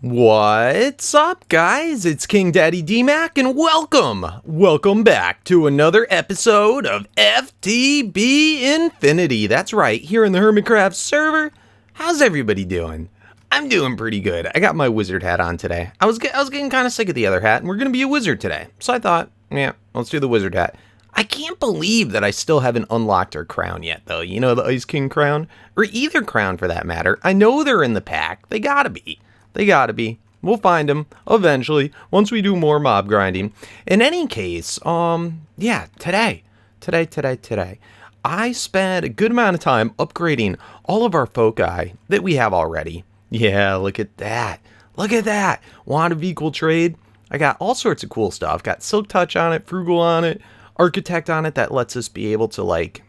What's up, guys? It's KingDaddyDMAC, and welcome back to another episode of FTB Infinity. That's right, here in the HermitCraft server. How's everybody doing? I'm doing pretty good. I got my wizard hat on today. I was getting kind of sick of the other hat, and we're gonna be a wizard today. So I thought, yeah, let's do the wizard hat. I can't believe that I still haven't unlocked our crown yet, though. You know, the Ice King crown, or either crown for that matter. I know they're in the pack. They gotta be. We'll find them eventually once we do more mob grinding. In any case, yeah, today, I spent a good amount of time upgrading all of our foci that we have already. Yeah, look at that. Wand of equal trade. I got all sorts of cool stuff. Got Silk Touch on it, Frugal on it, Architect on it. That lets us be able to, like,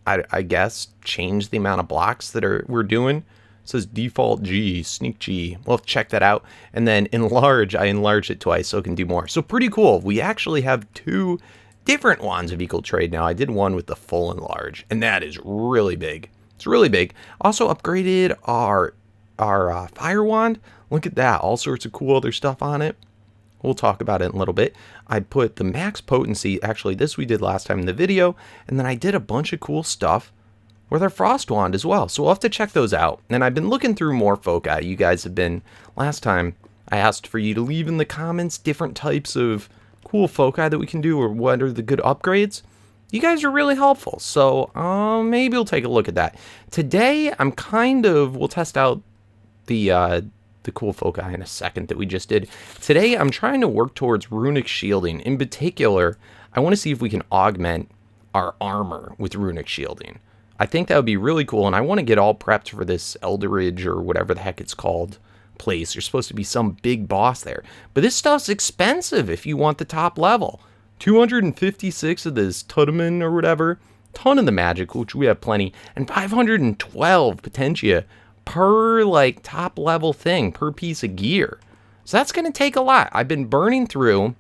I guess, change the amount of blocks that we're doing. It says default G, sneak G. We'll have to check that out. And then enlarge, I enlarged it twice so it can do more. So pretty cool. We actually have two different wands of equal trade now. I did one with the full enlarge, and that is really big. It's really big. Also upgraded our fire wand. Look at that. All sorts of cool other stuff on it. We'll talk about it in a little bit. I put the max potency, actually this we did last time in the video, and then I did a bunch of cool stuff with our frost wand as well. So we'll have to check those out. And I've been looking through more foci. You guys have been, last time I asked for you to leave in the comments different types of cool foci that we can do or what are the good upgrades. You guys are really helpful. So maybe we'll take a look at that. Today we'll test out the cool foci in a second that we just did. Today I'm trying to work towards runic shielding. In particular, I want to see if we can augment our armor with runic shielding. I think that would be really cool, and I want to get all prepped for this Elderidge or whatever the heck it's called place. There's supposed to be some big boss there. But this stuff's expensive if you want the top level. 256 of this Tutman or whatever, ton of the magic, which we have plenty, and 512 potentia per, like, top level thing, per piece of gear. So that's going to take a lot. I've been burning through,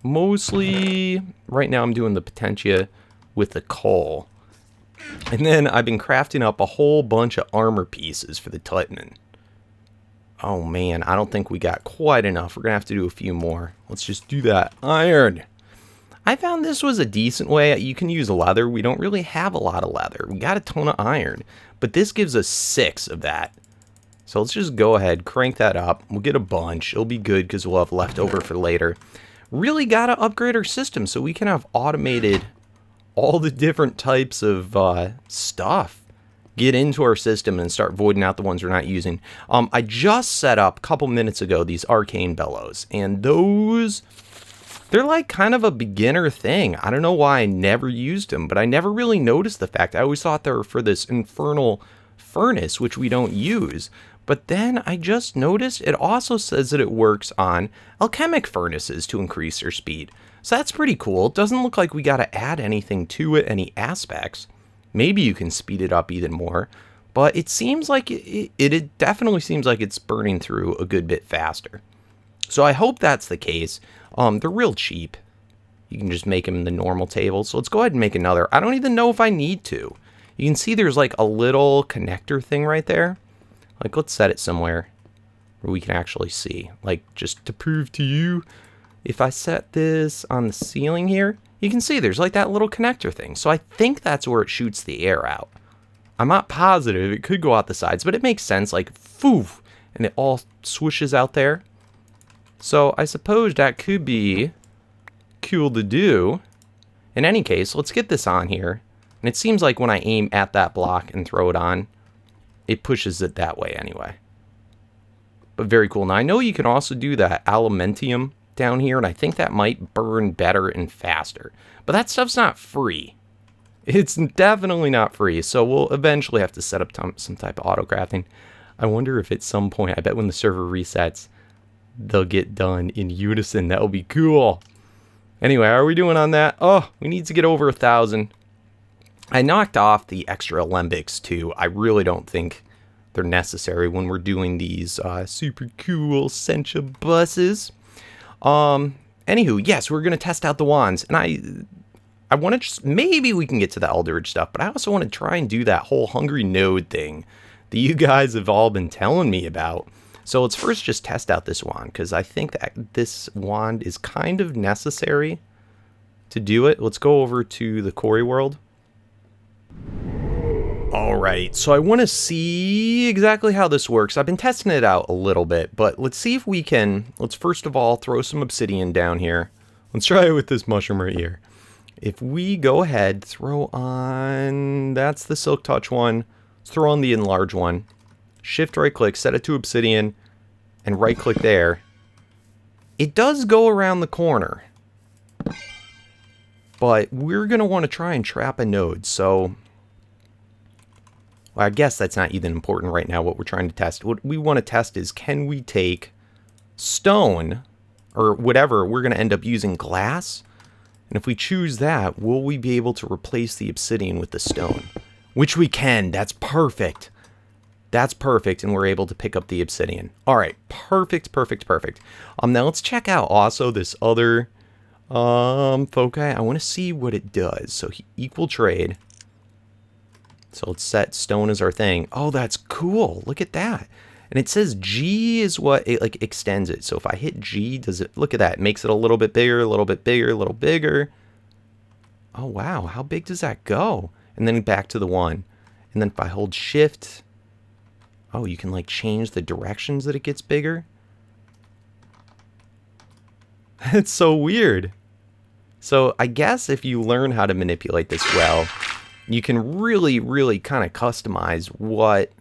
mostly, right now I'm doing the potentia with the coal. And then I've been crafting up a whole bunch of armor pieces for the Tutman. Oh man, I don't think we got quite enough. We're going to have to do a few more. Let's just do that. Iron. I found this was a decent way. You can use leather. We don't really have a lot of leather. We got a ton of iron. But this gives us 6 of that. So let's just go ahead, crank that up. We'll get a bunch. It'll be good because we'll have leftover for later. Really got to upgrade our system so we can have automated all the different types of stuff. Get into our system and start voiding out the ones we're not using. I just set up a couple minutes ago these Arcane bellows, and they're like kind of a beginner thing. I don't know why I never used them, but I never really noticed the fact. I always thought they were for this infernal furnace, which we don't use. But then I just noticed it also says that it works on alchemic furnaces to increase their speed. So that's pretty cool. It doesn't look like we got to add anything to it, any aspects. Maybe you can speed it up even more. But it seems like it definitely seems like it's burning through a good bit faster. So I hope that's the case. They're real cheap. You can just make them in the normal table. So let's go ahead and make another. I don't even know if I need to. You can see there's like a little connector thing right there. Like, let's set it somewhere where we can actually see. Like, just to prove to you, if I set this on the ceiling here, you can see there's like that little connector thing. So I think that's where it shoots the air out. I'm not positive. It could go out the sides, but it makes sense. Like, poof, and it all swishes out there. So I suppose that could be cool to do. In any case, let's get this on here. And it seems like when I aim at that block and throw it on, it pushes it that way anyway. But very cool. Now I know you can also do that aluminium down here, and I think that might burn better and faster. But that stuff's not free. It's definitely not free, so we'll eventually have to set up some type of auto crafting. I wonder if at some point, I bet when the server resets, they'll get done in unison. That will be cool. Anyway, how are we doing on that? Oh, we need to get over 1,000. I knocked off the extra alembics too. I really don't think they're necessary when we're doing these super cool Sencha buses. Anywho, yes, we're going to test out the wands. And I want to just, maybe we can get to the Elderidge stuff, but I also want to try and do that whole Hungry Node thing that you guys have all been telling me about. So let's first just test out this wand, because I think that this wand is kind of necessary to do it. Let's go over to the quarry world. Alright, so I want to see exactly how this works. I've been testing it out a little bit, but let's see if we can, let's first of all throw some obsidian down here. Let's try it with this mushroom right here. If we go ahead, throw on, that's the silk touch one, let's throw on the enlarge one. Shift right click, set it to obsidian, and right click there. It does go around the corner, but we're going to want to try and trap a node, so... Well, I guess that's not even important right now, what we're trying to test. What we want to test is, can we take stone, or whatever, we're going to end up using glass, and if we choose that, will we be able to replace the obsidian with the stone? Which we can, that's perfect. That's perfect, and we're able to pick up the obsidian. Alright, perfect, perfect, perfect. Now let's check out also this other foci. I want to see what it does. So equal trade. So let's set stone as our thing. Oh, that's cool. Look at that. And it says G is what it like extends it. So if I hit G, does it, look at that. It makes it a little bit bigger, a little bit bigger, a little bigger. Oh, wow. How big does that go? And then back to the 1. And then if I hold shift, oh, you can like change the directions that it gets bigger. It's so weird. So I guess if you learn how to manipulate this well, you can really, really kind of customize what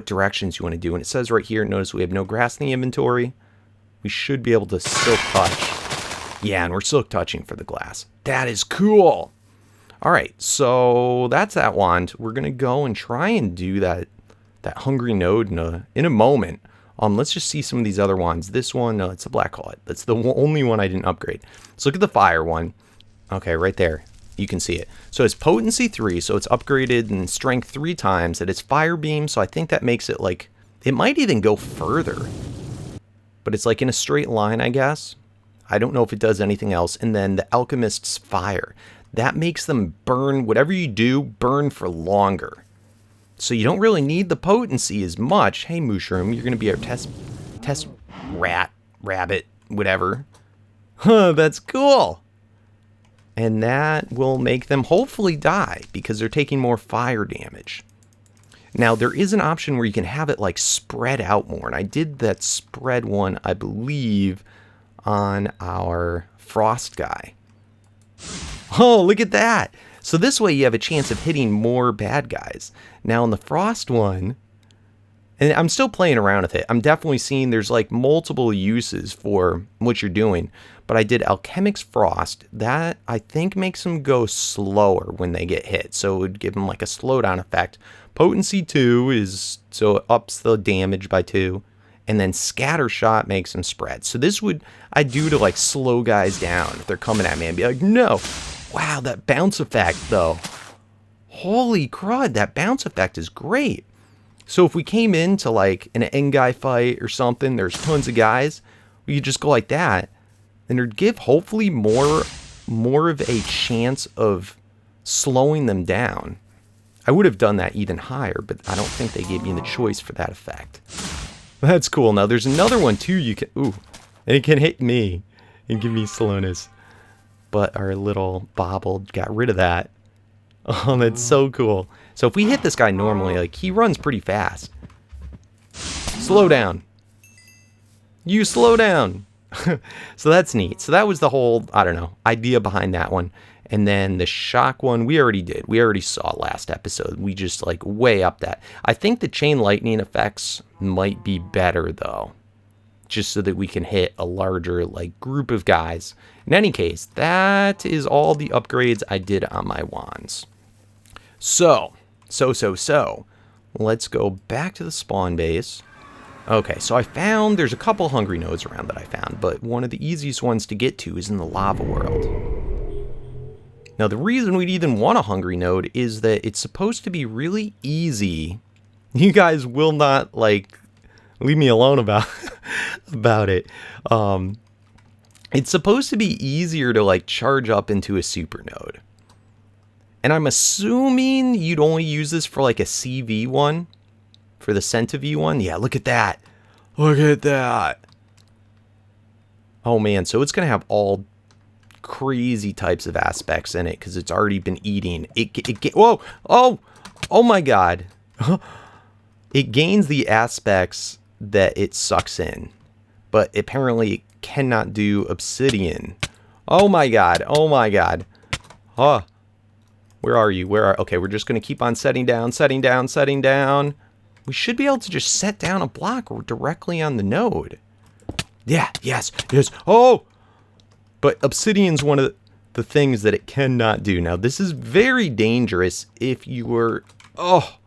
directions you want to do. And it says right here, notice we have no grass in the inventory. We should be able to silk touch. Yeah, and we're silk touching for the glass. That is cool. All right, so that's that wand. We're going to go and try and do that hungry node in a moment. Let's just see some of these other wands. This one, no, it's a black hole. That's the only one I didn't upgrade. Let's look at the fire one. Okay, right there. You can see it. So it's potency 3, so it's upgraded in strength 3 times. It is fire beam, so I think that makes it like, it might even go further. But it's like in a straight line, I guess. I don't know if it does anything else. And then the alchemist's fire. That makes them burn, whatever you do, burn for longer. So you don't really need the potency as much. Hey, Mushroom, you're going to be our test rabbit, whatever. Huh, that's cool. And that will make them hopefully die because they're taking more fire damage. Now, there is an option where you can have it like spread out more. And I did that spread one, I believe, on our frost guy. Oh, look at that. So this way you have a chance of hitting more bad guys. Now, on the frost one, and I'm still playing around with it. I'm definitely seeing there's like multiple uses for what you're doing. But I did Alchemic's Frost. That, I think, makes them go slower when they get hit. So it would give them like a slowdown effect. Potency 2 is, so it ups the damage by 2. And then Scatter Shot makes them spread. So this would, I do to like slow guys down if they're coming at me and be like, no. Wow, that bounce effect though. Holy crud, that bounce effect is great. So if we came into like an end guy fight or something, there's tons of guys, we could just go like that. And it'd give hopefully more of a chance of slowing them down. I would have done that even higher, but I don't think they gave me the choice for that effect. That's cool. Now there's another one too. You can, ooh, and it can hit me and give me slowness. But our little bobble got rid of that. Oh, that's so cool. So if we hit this guy normally, like he runs pretty fast. Slow down. You slow down. So that's neat. So that was the whole, I don't know, idea behind that one. And then the shock one, we already did. We already saw last episode. We just like way up that. I think the chain lightning effects might be better though. Just so that we can hit a larger like group of guys. In any case, that is all the upgrades I did on my wands. So, let's go back to the spawn base. Okay, so I found, there's a couple hungry nodes around that I found, but one of the easiest ones to get to is in the lava world. Now, the reason we'd even want a hungry node is that it's supposed to be really easy. You guys will not, like, leave me alone about, about it. It's supposed to be easier to, like, charge up into a super node. And I'm assuming you'd only use this for, like, a CV one. For the Centav one? Yeah, look at that. Look at that. Oh man, so it's going to have all crazy types of aspects in it because it's already been eating. Whoa! Oh my god. It gains the aspects that it sucks in, but apparently it cannot do obsidian. Oh my god. Oh my god. Huh. Where are you? Okay, we're just going to keep on setting down, setting down, setting down. We should be able to just set down a block directly on the node. Yeah, yes. Oh! But obsidian's one of the things that it cannot do. Now, this is very dangerous if you were... Oh!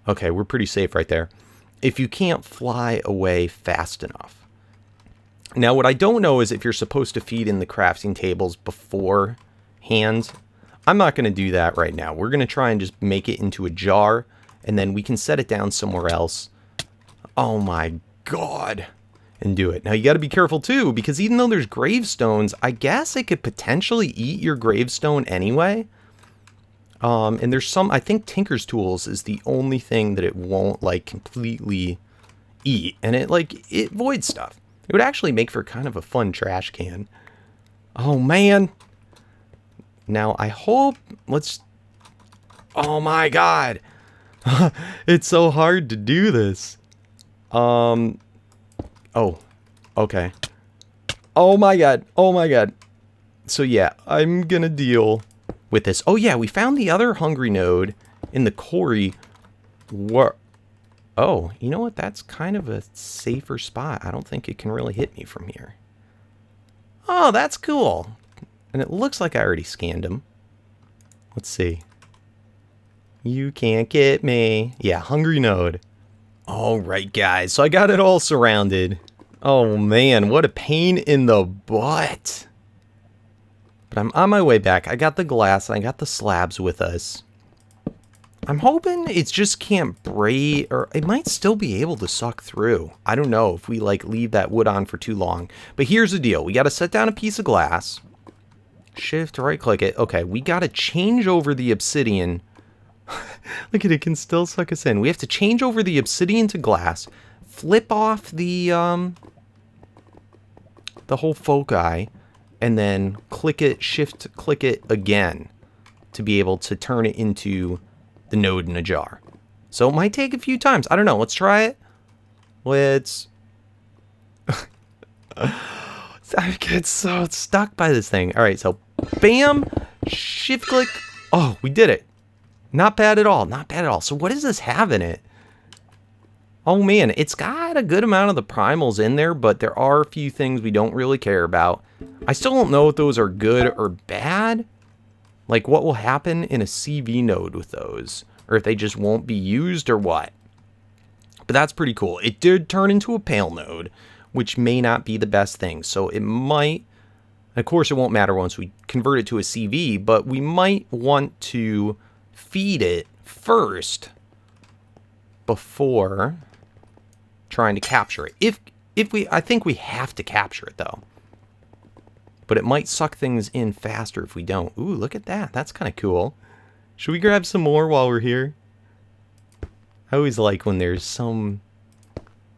Okay, we're pretty safe right there. If you can't fly away fast enough. Now, what I don't know is if you're supposed to feed in the crafting tables beforehand. I'm not going to do that right now. We're going to try and just make it into a jar, and then we can set it down somewhere else. Oh my god. And do it. Now, you got to be careful, too, because even though there's gravestones, I guess it could potentially eat your gravestone anyway. And there's some, I think Tinker's Tools is the only thing that it won't, like, completely eat. And it voids stuff. It would actually make for kind of a fun trash can. Oh, man. Now, I hope, oh my god. It's so hard to do this. Oh, okay. Oh my god. Oh my god. So yeah, I'm gonna deal with this. Oh yeah, we found the other hungry node in the quarry. Oh, you know what? That's kind of a safer spot. I don't think it can really hit me from here. Oh, that's cool. And it looks like I already scanned him. Let's see. You can't get me. Yeah, hungry node. Alright guys, so I got it all surrounded. Oh man, what a pain in the butt. But I'm on my way back. I got the glass, I got the slabs with us. I'm hoping it just can't break, or it might still be able to suck through. I don't know if we leave that wood on for too long. But here's the deal. We got to set down a piece of glass. Shift, right click it. Okay, we got to change over the obsidian. Look at it, can still suck us in. We have to change over the obsidian to glass, flip off the whole foci, and then click it, shift click it again to be able to turn it into the node in a jar. So it might take a few times. I don't know. Let's try it. Let's... I get so stuck by this thing. All right, so bam, shift click. Oh, we did it. Not bad at all. Not bad at all. So what does this have in it? Oh man, it's got a good amount of the primals in there, but there are a few things we don't really care about. I still don't know if those are good or bad. Like what will happen in a CV node with those, or if they just won't be used or what. But that's pretty cool. It did turn into a pale node, which may not be the best thing. So it might, of course it won't matter once we convert it to a CV, but we might want to feed it first before trying to capture it. I think we have to capture it though. But it might suck things in faster if we don't. Ooh, look at that. That's kind of cool. Should we grab some more while we're here? I always like when there's some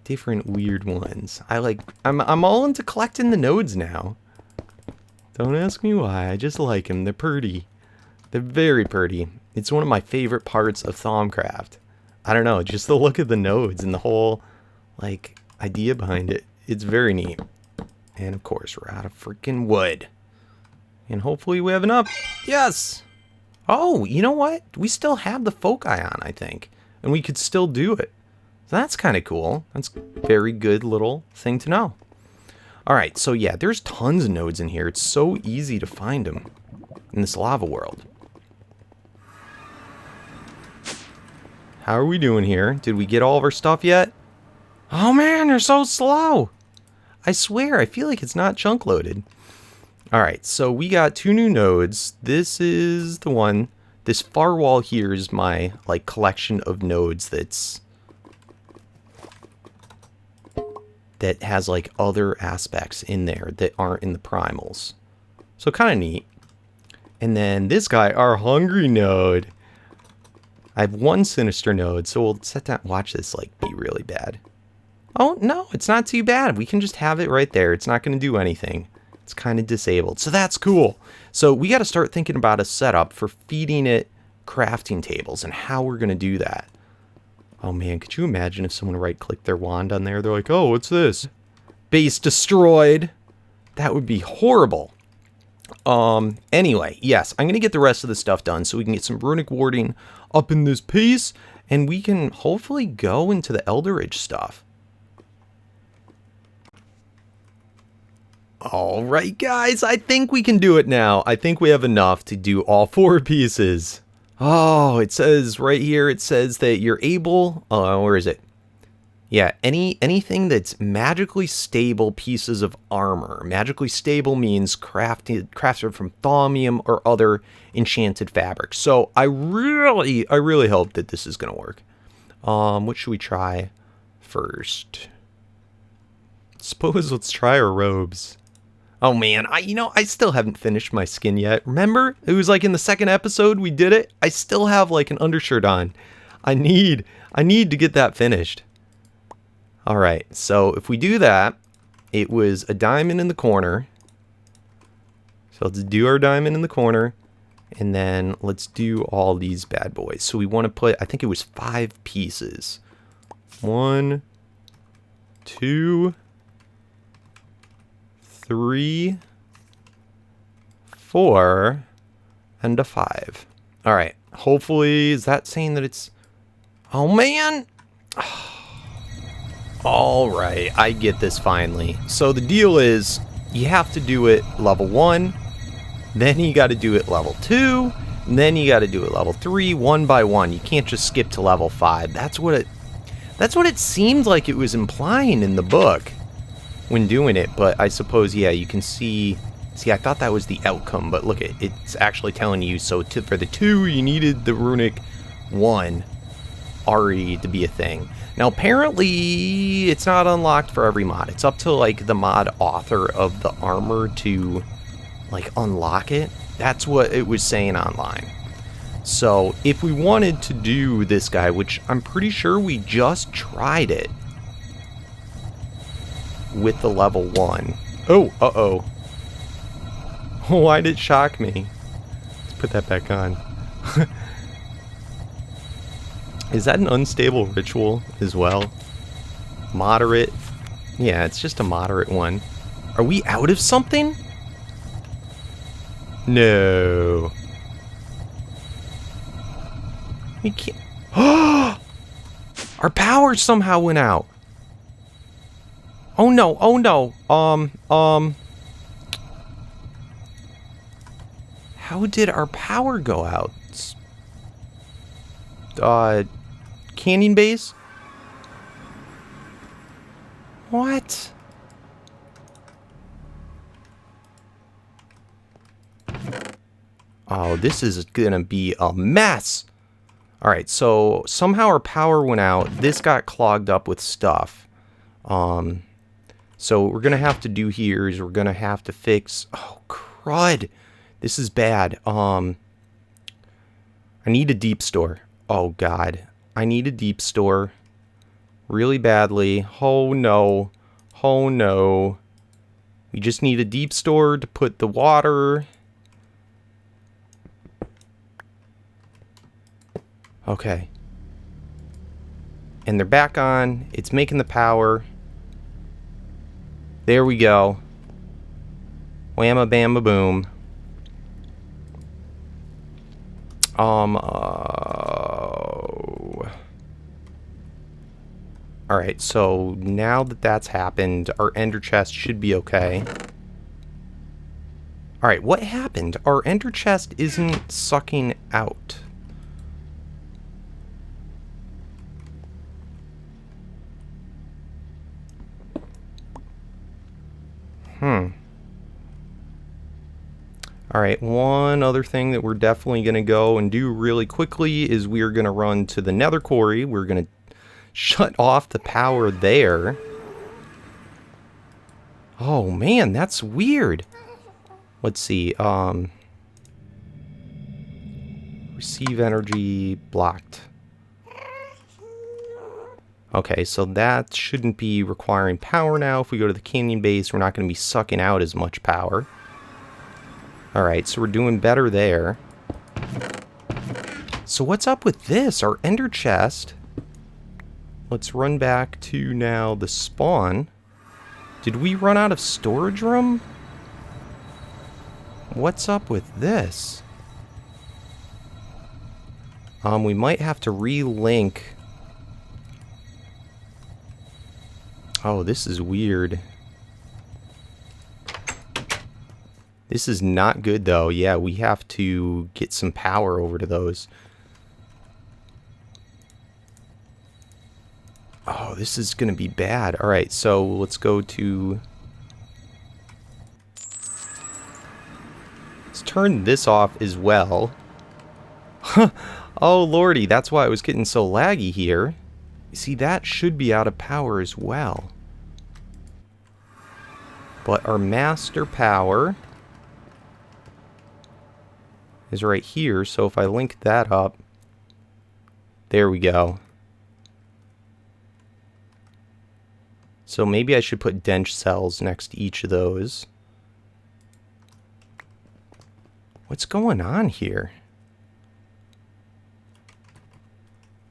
different weird ones. I'm all into collecting the nodes now. Don't ask me why. I just like them. They're pretty. They're very pretty. It's one of my favorite parts of Thaumcraft. I don't know, just the look of the nodes and the whole, idea behind it. It's very neat. And of course, we're out of freaking wood. And hopefully we have enough. Yes! Oh, you know what? We still have the foci on, I think. And we could still do it. So that's kind of cool. That's a very good little thing to know. Alright, so yeah, there's tons of nodes in here. It's so easy to find them in this lava world. How are we doing here? Did we get all of our stuff yet? Oh man, they're so slow. I swear, I feel like it's not chunk loaded. Alright, so we got 2 new nodes. This is the one. This far wall here is my, collection of nodes that has, other aspects in there that aren't in the primals. So kind of neat. And then this guy, our hungry node. I have one sinister node, so we'll set that. Watch this, like, be really bad. Oh, no, it's not too bad. We can just have it right there. It's not going to do anything. It's kind of disabled, so that's cool. So we got to start thinking about a setup for feeding it crafting tables and how we're going to do that. Oh, man, could you imagine if someone right-clicked their wand on there? They're like, oh, what's this? Base destroyed. That would be horrible. Anyway, yes, I'm going to get the rest of the stuff done so we can get some runic warding up in this piece, and we can hopefully go into the Elderage stuff. All right, guys, I think we can do it now. I think we have enough to do all 4 pieces. Oh, it says right here, it says that you're able, where is it? Yeah, anything that's magically stable pieces of armor. Magically stable means crafted from thaumium or other enchanted fabrics. So I really hope that this is gonna work. What should we try first? Suppose let's try our robes. Oh man, I still haven't finished my skin yet. Remember? It was like in the second episode we did it. I still have like an undershirt on. I need to get that finished. All right, so if we do that, it was a diamond in the corner. So let's do our diamond in the corner, and then let's do all these bad boys. So we want to put, I think it was 5 pieces. 1, 2, 3, 4, and a 5. All right, hopefully, is that saying that it's, oh man. All right, I get this finally. So the deal is you have to do it level 1, then you got to do it level 2, and then you got to do it level 3, one by one. You can't just skip to level 5. That's what it seemed like it was implying in the book when doing it, but I suppose, yeah, you can see, I thought that was the outcome, but look, it's actually telling you, so for the 2, you needed the runic 1 RE to be a thing. Now, apparently, it's not unlocked for every mod. It's up to, like, the mod author of the armor to, like, unlock it. That's what it was saying online. So, if we wanted to do this guy, which I'm pretty sure we just tried it with the level 1. Oh, uh-oh. Why did it shock me? Let's put that back on. Is that an unstable ritual as well? Moderate? Yeah, it's just a moderate one. Are we out of something? No. We can't. Our power somehow went out. Oh no, oh no. How did our power go out? Canyon base? What? Oh, this is gonna be a mess. Alright, so somehow our power went out. This got clogged up with stuff. So what we're gonna have to do here is we're gonna have to fix... Oh, crud. This is bad. I need a deep store. Oh, God. I need a deep store really badly. Oh, no. Oh, no. We just need a deep store to put the water. Okay. And they're back on. It's making the power. There we go. Whamma bamma boom. Alright, so now that that's happened, our ender chest should be okay. Alright, what happened? Our ender chest isn't sucking out. Alright, one other thing that we're definitely going to go and do really quickly is we are going to run to the nether quarry. We're going to shut off the power there. Oh man, that's weird. Let's see. Receive energy blocked. Okay, so that shouldn't be requiring power now. If we go to the canyon base, we're not going to be sucking out as much power. Alright, so we're doing better there. So what's up with this? Our ender chest. Let's run back to now the spawn. Did we run out of storage room? What's up with this? We might have to relink. Oh, this is weird. This is not good, though. Yeah, we have to get some power over to those. Oh, this is going to be bad. All right, so let's go to... Let's turn this off as well. Oh, lordy, that's why it was getting so laggy here. You see, that should be out of power as well. But our master power is right here, so if I link that up, there we go. So maybe I should put dense cells next to each of those. What's going on here?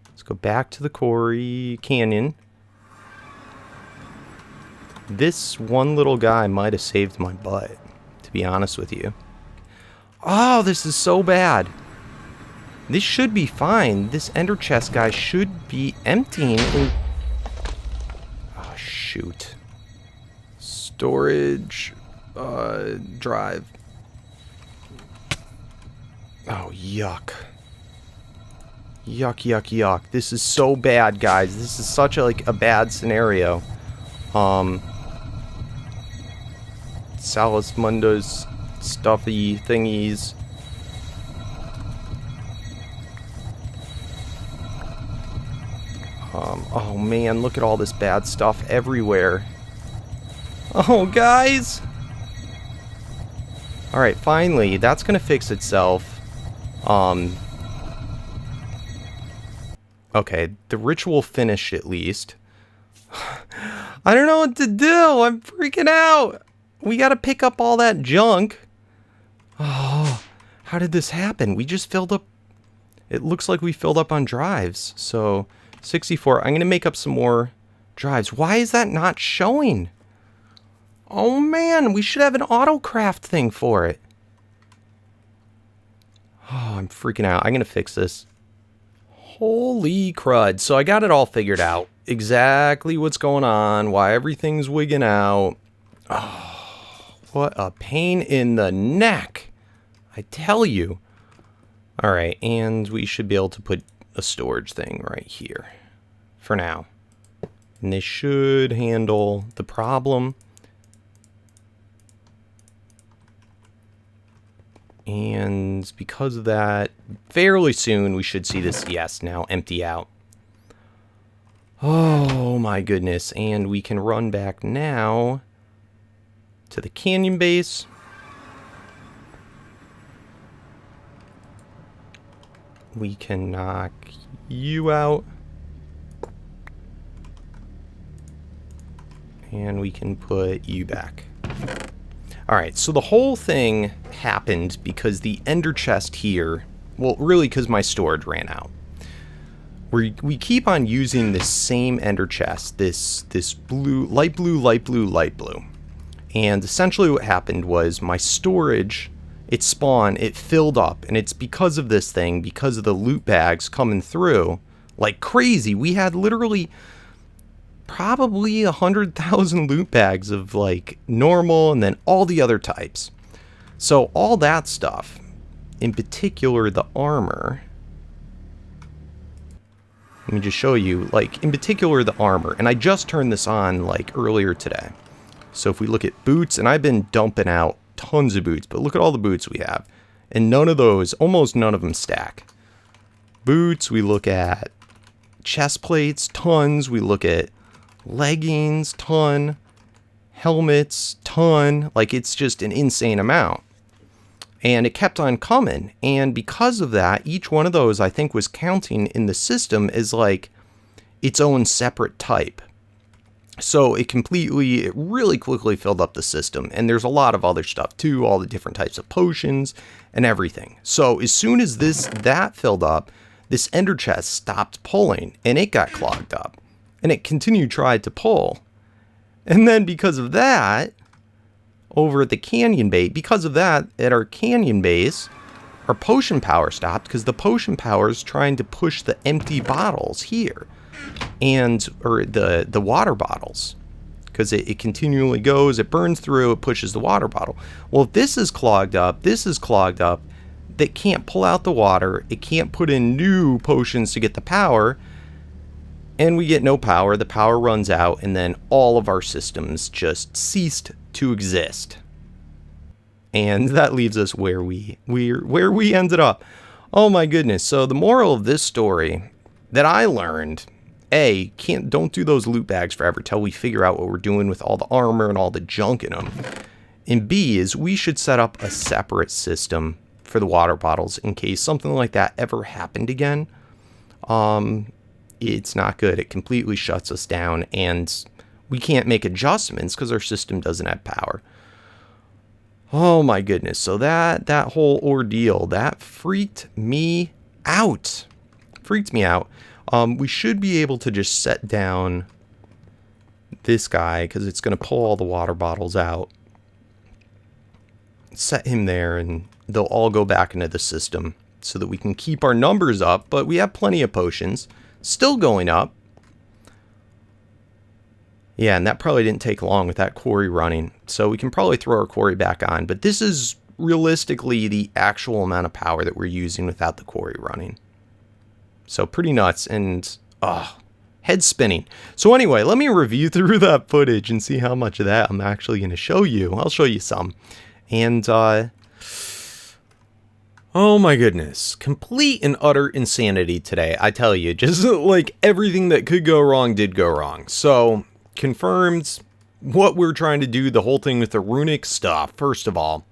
Let's go back to the quarry canyon. This one little guy might have saved my butt, to be honest with you. Oh, this is so bad. This should be fine. This ender chest guy should be emptying. Oh, shoot. Storage. Drive. Oh, yuck. Yuck, yuck, yuck. This is so bad, guys. This is such a bad scenario. Salus Mundo's stuffy thingies. Oh man, look at all this bad stuff everywhere. Oh, guys! Alright, finally, that's gonna fix itself. Okay, the ritual finished at least. I don't know what to do. I'm freaking out. We gotta pick up all that junk. Oh, how did this happen? We just filled up. It looks like we filled up on drives. So, 64. I'm gonna make up some more drives. Why is that not showing? Oh man, we should have an autocraft thing for it. Oh, I'm freaking out. I'm gonna fix this. Holy crud. So I got it all figured out. Exactly what's going on, why everything's wigging out. Oh, what a pain in the neck, I tell you. Alright, and we should be able to put a storage thing right here for now. And this should handle the problem. And because of that, fairly soon we should see this, yes, now empty out. Oh my goodness, and we can run back now to the canyon base. We can knock you out. And we can put you back. Alright, so the whole thing happened because the ender chest here, well, really because my storage ran out. We keep on using this same ender chest, this blue, light blue, light blue, light blue. And essentially what happened was my storage, it spawned, it filled up, and it's because of this thing, because of the loot bags coming through like crazy. We had literally probably 100,000 loot bags of like normal and then all the other types. So all that stuff, in particular the armor, let me just show you, like in particular the armor, and I just turned this on like earlier today. So if we look at boots, and I've been dumping out tons of boots, but look at all the boots we have, and none of those, almost none of them stack. Boots, we look at chest plates, tons, we look at leggings, ton, helmets, ton, like it's just an insane amount. And it kept on coming. And because of that, each one of those, I think, was counting in the system as like its own separate type. So it really quickly filled up the system. And there's a lot of other stuff too, all the different types of potions and everything. So as soon as that filled up, this ender chest stopped pulling and it got clogged up. And it continued tried to pull. And then because of that, over at the canyon base, because of that, at our canyon base, our potion power stopped because the potion power is trying to push the empty bottles here. Or the water bottles, because it continually goes, it burns through, it pushes the water bottle. Well, if this is clogged up, that can't pull out the water, it can't put in new potions to get the power, and we get no power, the power runs out, and then all of our systems just ceased to exist. And that leaves us where we ended up. Oh my goodness. So the moral of this story that I learned, A, don't do those loot bags forever till we figure out what we're doing with all the armor and all the junk in them. And B is we should set up a separate system for the water bottles in case something like that ever happened again. It's not good. It completely shuts us down and we can't make adjustments because our system doesn't have power. Oh my goodness. So that whole ordeal, that freaked me out. We should be able to just set down this guy because it's going to pull all the water bottles out. Set him there and they'll all go back into the system so that we can keep our numbers up. But we have plenty of potions still going up. Yeah, and that probably didn't take long with that quarry running. So we can probably throw our quarry back on. But this is realistically the actual amount of power that we're using without the quarry running. So pretty nuts and head spinning. So anyway, let me review through that footage and see how much of that I'm actually going to show you. I'll show you some. And oh my goodness, complete and utter insanity today. I tell you, just like everything that could go wrong did go wrong. So confirmed what we're trying to do, the whole thing with the runic stuff, first of all,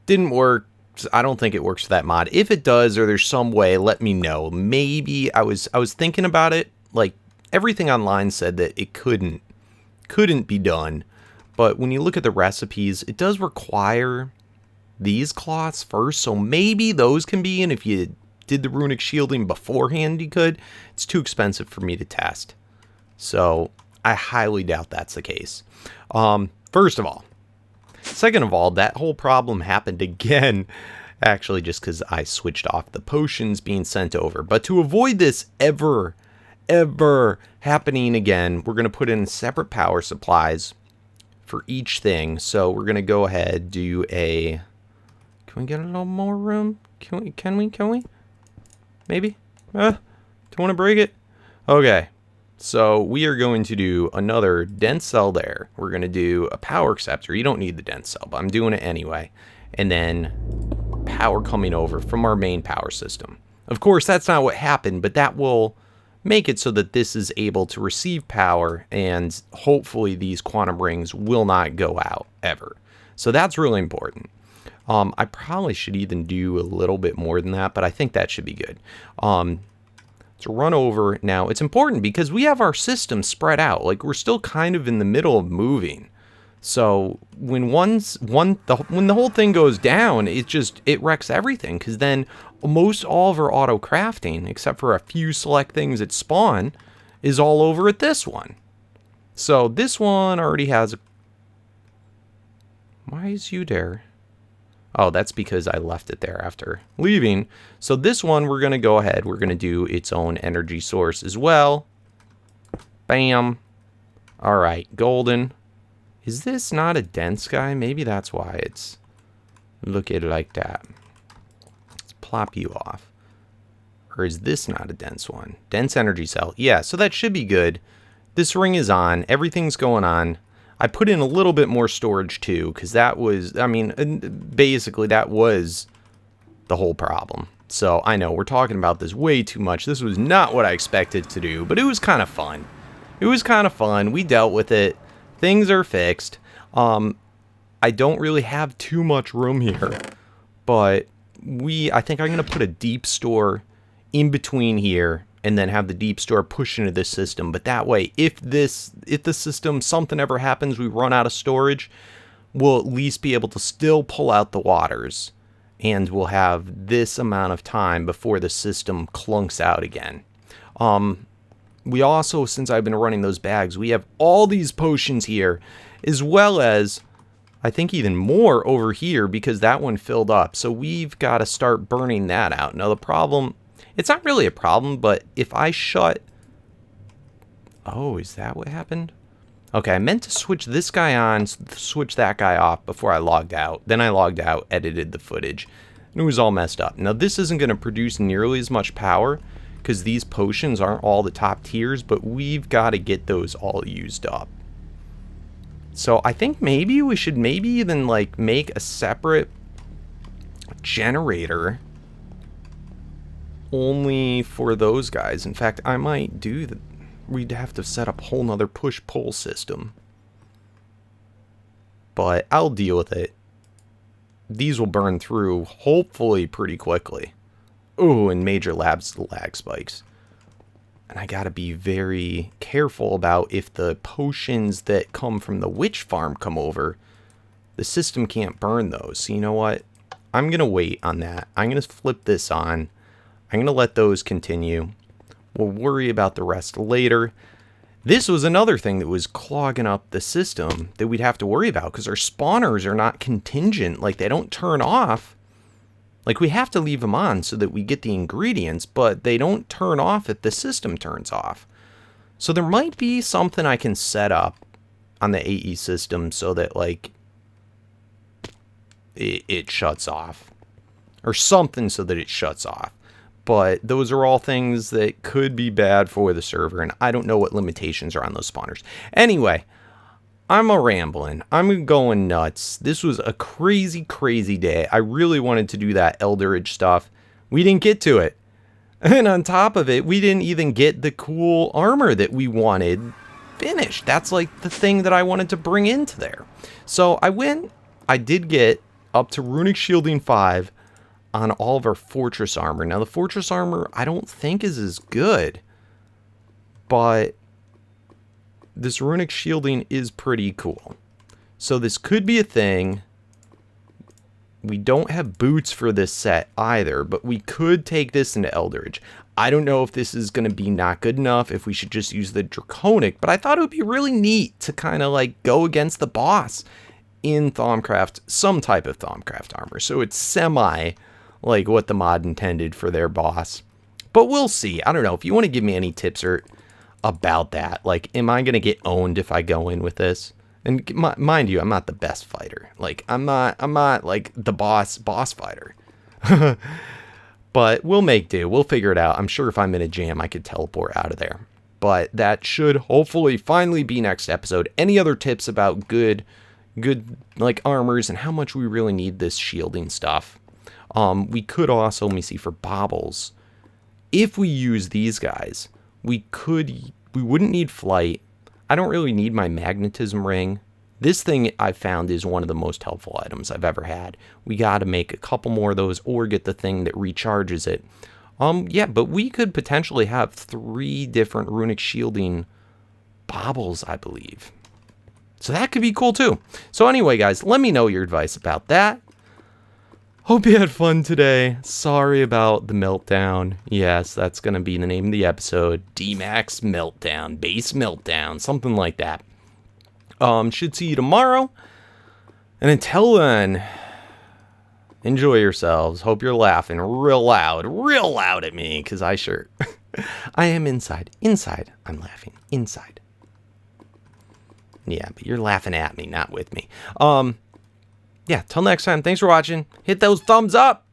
didn't work. I don't think it works for that mod. If it does, or there's some way, let me know. Maybe I was thinking about it. Like everything online said that it couldn't be done. But when you look at the recipes, it does require these cloths first. So maybe those can be, and if you did the runic shielding beforehand, you could. It's too expensive for me to test. So I highly doubt that's the case. First of all. Second of all, that whole problem happened again, actually just because I switched off the potions being sent over. But to avoid this ever happening again, we're going to put in separate power supplies for each thing. So we're going to go ahead, do a... Can we get a little more room? Can we? Maybe? Don't want to break it? Okay. So we are going to do another dense cell there. We're going to do a power acceptor. You don't need the dense cell, but I'm doing it anyway. And then power coming over from our main power system. Of course, that's not what happened, but that will make it so that this is able to receive power and hopefully these quantum rings will not go out ever. So that's really important. I probably should even do a little bit more than that, but I think that should be good. To run over now, it's important because we have our system spread out. Like we're still kind of in the middle of moving. So when the whole thing goes down, it wrecks everything. Because then most all of our auto crafting, except for a few select things that spawn, is all over at this one. So this one already has. Why is you there? Oh, that's because I left it there after leaving. So this one, we're going to go ahead. We're going to do its own energy source as well. Bam. All right, golden. Is this not a dense guy? Maybe that's why it's looking like that. Let's plop you off. Or is this not a dense one? Dense energy cell. Yeah, so that should be good. This ring is on. Everything's going on. I put in a little bit more storage too, because that was, I mean, basically that was the whole problem. So I know we're talking about this way too much. This was not what I expected to do, but it was kind of fun. It was kind of fun. We dealt with it. Things are fixed. I don't really have too much room here, But I think I'm going to put a deep store in between here and then have the deep store push into this system. But that way, if the system, something ever happens, we run out of storage, we'll at least be able to still pull out the waters. And we'll have this amount of time before the system clunks out again. We also, since I've been running those bags, we have all these potions here, as well as, I think, even more over here because that one filled up. So we've got to start burning that out. Now the problem, it's not really a problem, but if I shut... Oh, is that what happened? Okay, I meant to switch this guy on, switch that guy off before I logged out. Then I logged out, edited the footage, and it was all messed up. Now this isn't going to produce nearly as much power because these potions aren't all the top tiers, but we've got to get those all used up. So I think maybe we should even like make a separate generator only for those guys. In fact, I might do that. We'd have to set up a whole nother push-pull system. But I'll deal with it. These will burn through, hopefully, pretty quickly. Ooh, and major lag spikes. And I gotta be very careful about if the potions that come from the witch farm come over, the system can't burn those. So you know what? I'm gonna wait on that. I'm gonna flip this on. I'm gonna let those continue. We'll worry about the rest later. This was another thing that was clogging up the system that we'd have to worry about because our spawners are not contingent. Like, they don't turn off. Like, we have to leave them on so that we get the ingredients, but they don't turn off if the system turns off. So there might be something I can set up on the AE system so that, like, it shuts off. Or something so that it shuts off. But those are all things that could be bad for the server, and I don't know what limitations are on those spawners. Anyway, I'm rambling. I'm going nuts. This was a crazy, crazy day. I really wanted to do that Elderage stuff. We didn't get to it. And on top of it, we didn't even get the cool armor that we wanted finished. That's like the thing that I wanted to bring into there. So I did get up to runic shielding 5 on all of our fortress armor. Now the fortress armor I don't think is as good, but this runic shielding is pretty cool. So this could be a thing. We don't have boots for this set either, but we could take this into Elderage. I don't know if this is going to be not good enough, if we should just use the Draconic, but I thought it would be really neat to kind of like go against the boss in Thaumcraft, some type of Thaumcraft armor. So it's semi like what the mod intended for their boss. But we'll see. I don't know. If you want to give me any tips or about that, like, am I going to get owned if I go in with this? And mind you, I'm not the best fighter. Like, I'm not like the boss fighter. But we'll make do. We'll figure it out. I'm sure if I'm in a jam, I could teleport out of there. But that should hopefully finally be next episode. Any other tips about good like armors and how much we really need this shielding stuff? We could also, let me see, for baubles, if we use these guys, we wouldn't need flight. I don't really need my magnetism ring. This thing I found is one of the most helpful items I've ever had. We got to make a couple more of those or get the thing that recharges it. Yeah, but we could potentially have 3 different runic shielding baubles, I believe. So that could be cool too. So anyway, guys, let me know your advice about that. Hope you had fun today. Sorry about the meltdown. Yes, that's going to be the name of the episode. DMAC's Meltdown. Base Meltdown. Something like that. Should see you tomorrow. And until then, enjoy yourselves. Hope you're laughing real loud at me. Because I sure... I am inside. Inside, I'm laughing. Inside. Yeah, but you're laughing at me, not with me. Yeah, till next time, thanks for watching. Hit those thumbs up.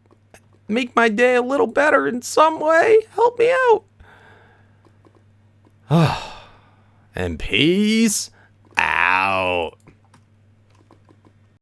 Make my day a little better in some way. Help me out. And peace out.